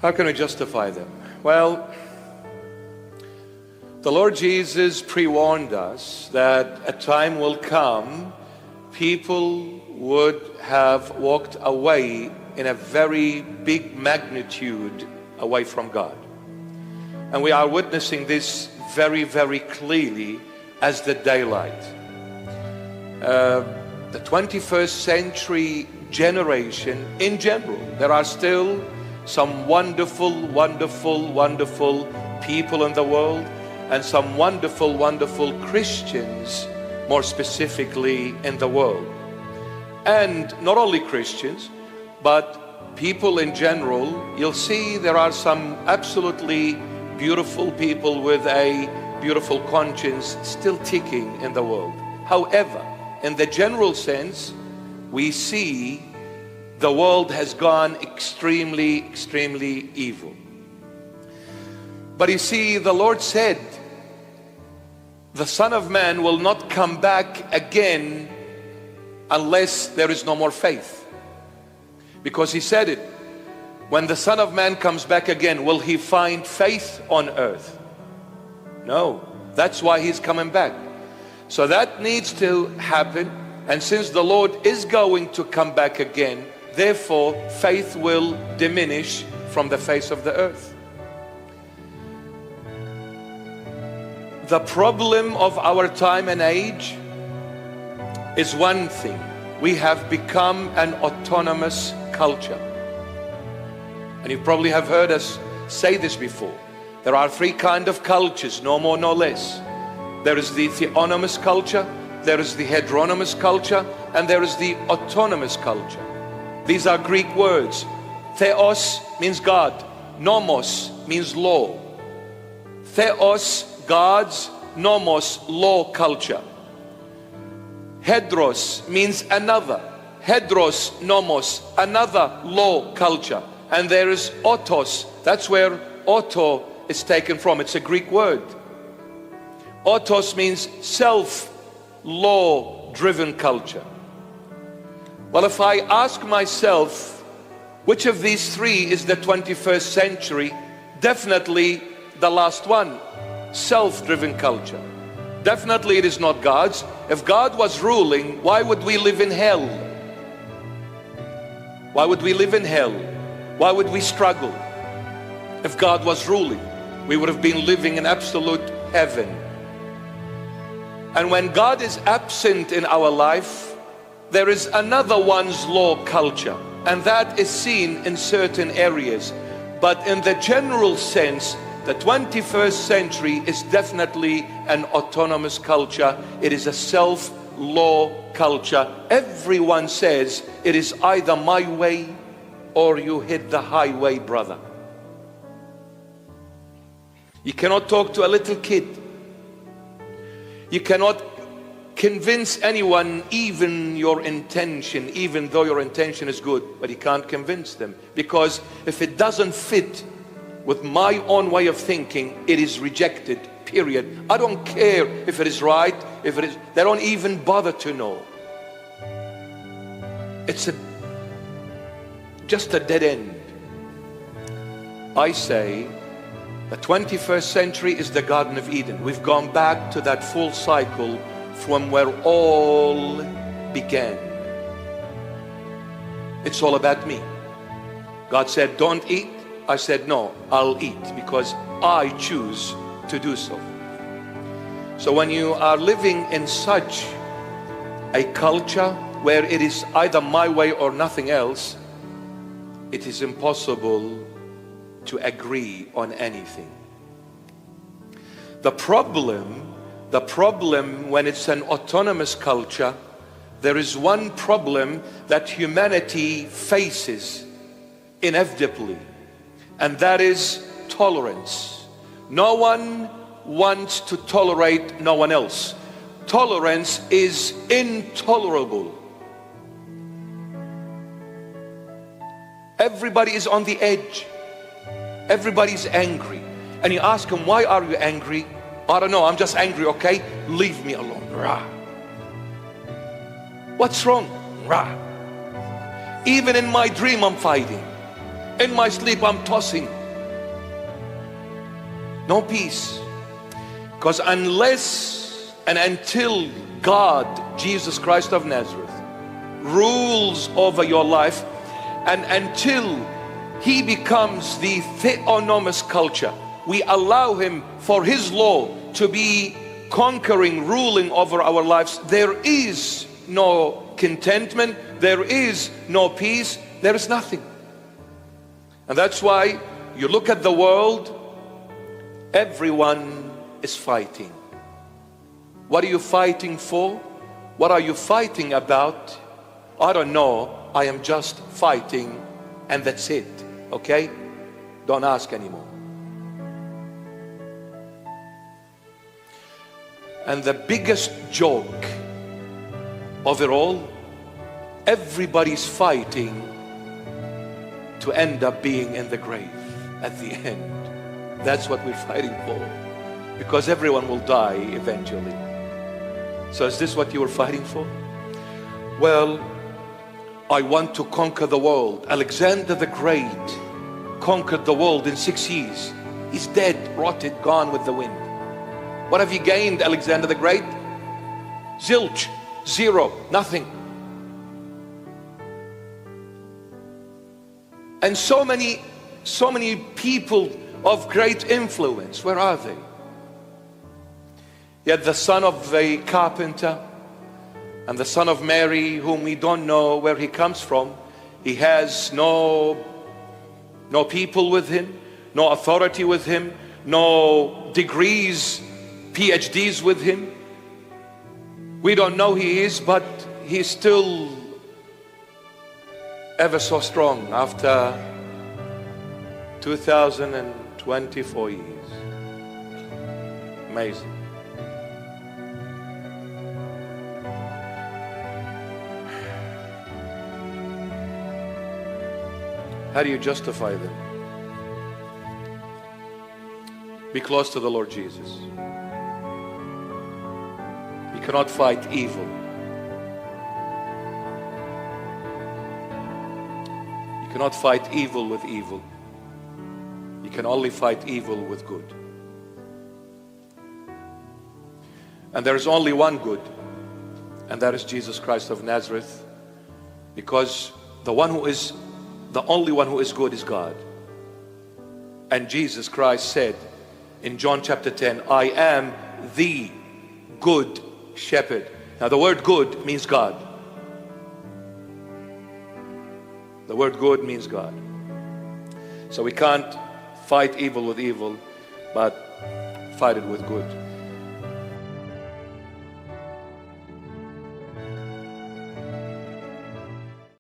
How can we justify them? Well, the Lord Jesus pre-warned us that a time will come, people would have walked away in a very big magnitude away from God. And we are witnessing this very, very clearly as the daylight. The 21st century generation in general, there are still some wonderful, wonderful, wonderful people in the world, and some wonderful, wonderful Christians, more specifically in the world. And not only Christians, but people in general. You'll see there are some absolutely beautiful people with a beautiful conscience still ticking in the world. However, in the general sense, we see the world has gone extremely, extremely evil. But you see, the Lord said, the Son of Man will not come back again unless there is no more faith. Because He said it, when the Son of Man comes back again, will He find faith on earth? No, that's why He's coming back. So that needs to happen. And since the Lord is going to come back again, therefore faith will diminish from the face of the earth. The problem of our time and age is one thing. We have become an autonomous culture. And you probably have heard us say this before. There are three kinds of cultures, no more, no less. There is the theonomous culture, there is the heteronomous culture, and there is the autonomous culture. These are Greek words. Theos means God. Nomos means law. Theos, God's. Nomos, law culture. Hedros means another. Hedros, nomos, another law culture. And there is autos. That's where auto is taken from. It's a Greek word. Autos means self-law-driven culture. Well, if I ask myself, which of these three is the 21st century? Definitely the last one, self-driven culture. Definitely it is not God's. If God was ruling, why would we live in hell? Why would we live in hell? Why would we struggle? If God was ruling, we would have been living in absolute heaven. And when God is absent in our life, there is another one's law culture, and that is seen in certain areas. But in the general sense, the 21st century is definitely an autonomous culture. It is a self-law culture. Everyone says it is either my way or you hit the highway, brother. You cannot talk to a little kid. You cannot convince anyone, even your intention, even though your intention is good, but you can't convince them, because if it doesn't fit with my own way of thinking, it is rejected, period. I don't care if it is right, if it is, they don't even bother to know. It's just a dead end. I say the 21st century is the Garden of Eden. We've gone back to that full cycle from where all began. It's all about me. God said, don't eat. I said, no, I'll eat because I choose to do so. So when you are living in such a culture where it is either my way or nothing else, it is impossible to agree on anything. The problem when it's an autonomous culture, there is one problem that humanity faces inevitably, and that is tolerance. No one wants to tolerate no one else. Tolerance is intolerable. Everybody is on the edge. Everybody's angry. And you ask them, why are you angry? I don't know, I'm just angry, okay? Leave me alone. Rah. What's wrong? Rah. Even in my dream I'm fighting. In my sleep, I'm tossing. No peace. Because unless and until God, Jesus Christ of Nazareth, rules over your life, and until He becomes the theonomous culture, we allow Him for His law to be conquering, ruling over our lives, there is no contentment, there is no peace, there is nothing. And that's why you look at the world, everyone is fighting. What are you fighting for? What are you fighting about? I don't know. I am just fighting, and that's it. Okay? Don't ask anymore. And the biggest joke of it all, everybody's fighting to end up being in the grave at the end. That's what we're fighting for, because everyone will die eventually. So is this what you were fighting for? Well, I want to conquer the world. Alexander the Great conquered the world in 6 years. He's dead, rotted, gone with the wind. What have you gained, Alexander the Great? Zilch, zero, nothing. And so many people of great influence, where are they? Yet the son of a carpenter and the son of Mary, whom we don't know where he comes from, he has no people with him, no authority with him, no degrees, PhDs with him. We don't know who he is, but he's still ever so strong after 2024 years. Amazing. How do you justify them? Be close to the Lord Jesus. You cannot fight evil. You cannot fight evil with evil. You can only fight evil with good. And there is only one good, and that is Jesus Christ of Nazareth, because the only one who is good is God. And Jesus Christ said in John chapter 10, I am the good shepherd. Now the word good means God. The word good means God. So we can't fight evil with evil, but fight it with good.